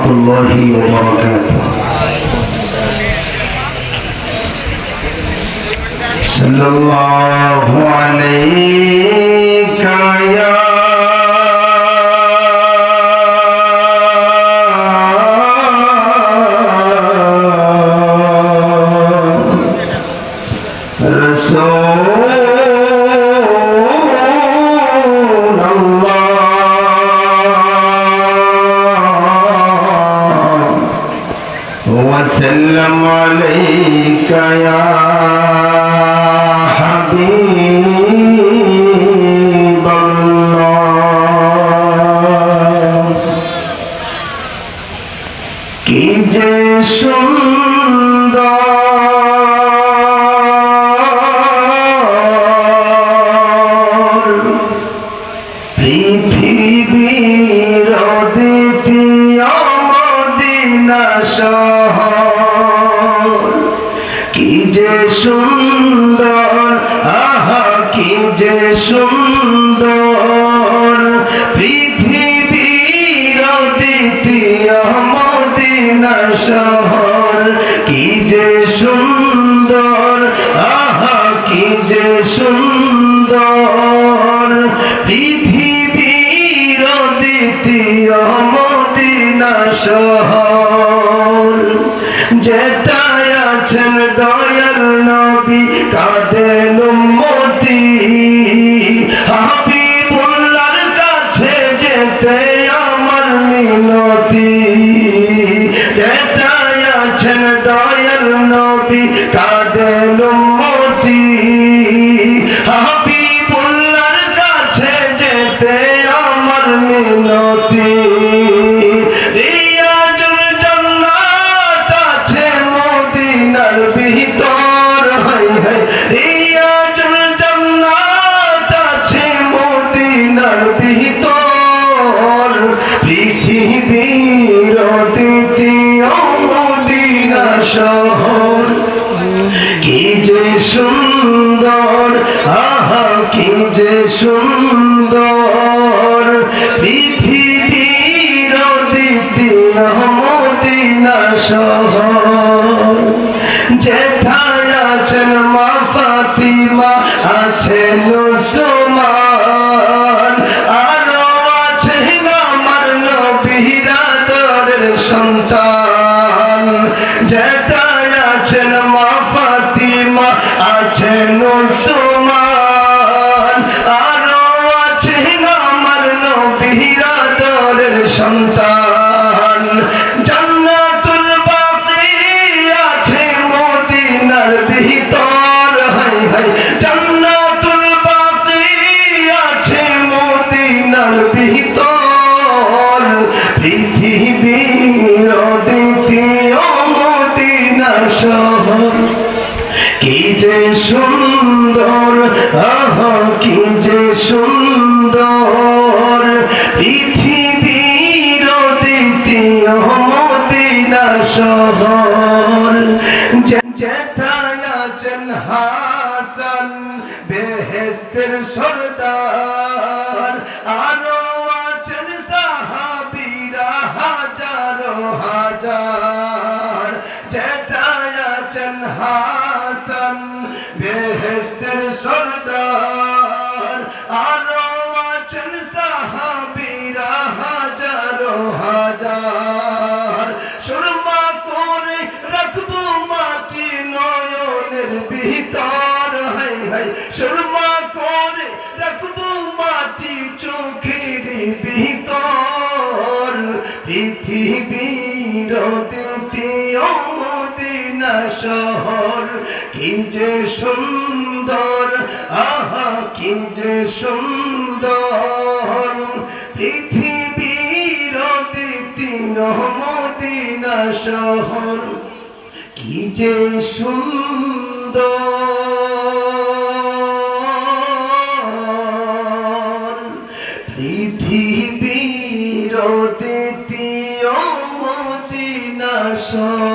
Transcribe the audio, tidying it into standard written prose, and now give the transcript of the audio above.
রহমতুল্লাহি ওয়া বারাকাতুহু। সাল্লাল্লাহু আলাইকা ইয়া وسلم عليك يا حبيب الله কি যে সুন্দর পৃথিবীর দ্বিতীয় মদিনা শহর কি যে সুন্দর আহা কি যে সুন্দর পৃথিবীর দ্বিতীয় মদিনা শহর কি যে সুন্দর আহা কি যে সুন্দর পৃথিবীর দ্বিতীয় মদিনা শহর যেথায় আছেন দয়াল নবী কাঁদেন উম্মতি হাবিবুল্লাহর কাছে যেতে আমার মিনতি যেথায় আছেন দয়াল নবী কাঁদেন উম্মতি হাবিবুল্লাহর কাছে যেতে আমার মিনতি পৃথিবীর দ্বিতীয় মদিনা শহর কি যে সুন্দর আহা কি যে সুন্দর পৃথিবীর দ্বিতীয় মদিনা শহর যেথায় আছেন মা ফাতিমা আছেন উসমান আরো আছেন আমার নবীর আদরের সন্তান যেথায় আছেন মা ফাতিমা আছেন উসমান আরো আছেন আমার নবীর আদরের সন্তান জান্নাতুল বাকি আছে মদিনার ভিতর হায় হায় জান্নাতুল বাকি আছে মদিনার ভিতর পৃথিবীর দ্বিতীয় মদিনা শহর কি যে সুন্দর আহা কি যে সুন্দর পৃথিবীর দ্বিতীয় মদিনা শহর যেথায় আছেন হাসান বেহেশতের সরদার আরো আছেন সাহাবীরা হাজারো হাজার যেথায় আছেন হাসান বেহেশতের সরদার আরো আছেন সাহাবীরা হাজারো হাজার সুরমা করে রাখবো মাটি নয়নের ভিতর হায় হায় সুরমা করে রাখবো মাটি চোখের ভিতর পৃথিবীর দ্বিতীয় মদিনা শহর কি যে সুন্দর আহা কি যে সুন্দর পৃথিবীর দ্বিতীয় মদিনা শহর কি যে সুন্দর পৃথিবীর দ্বিতীয় মদিনা শহর।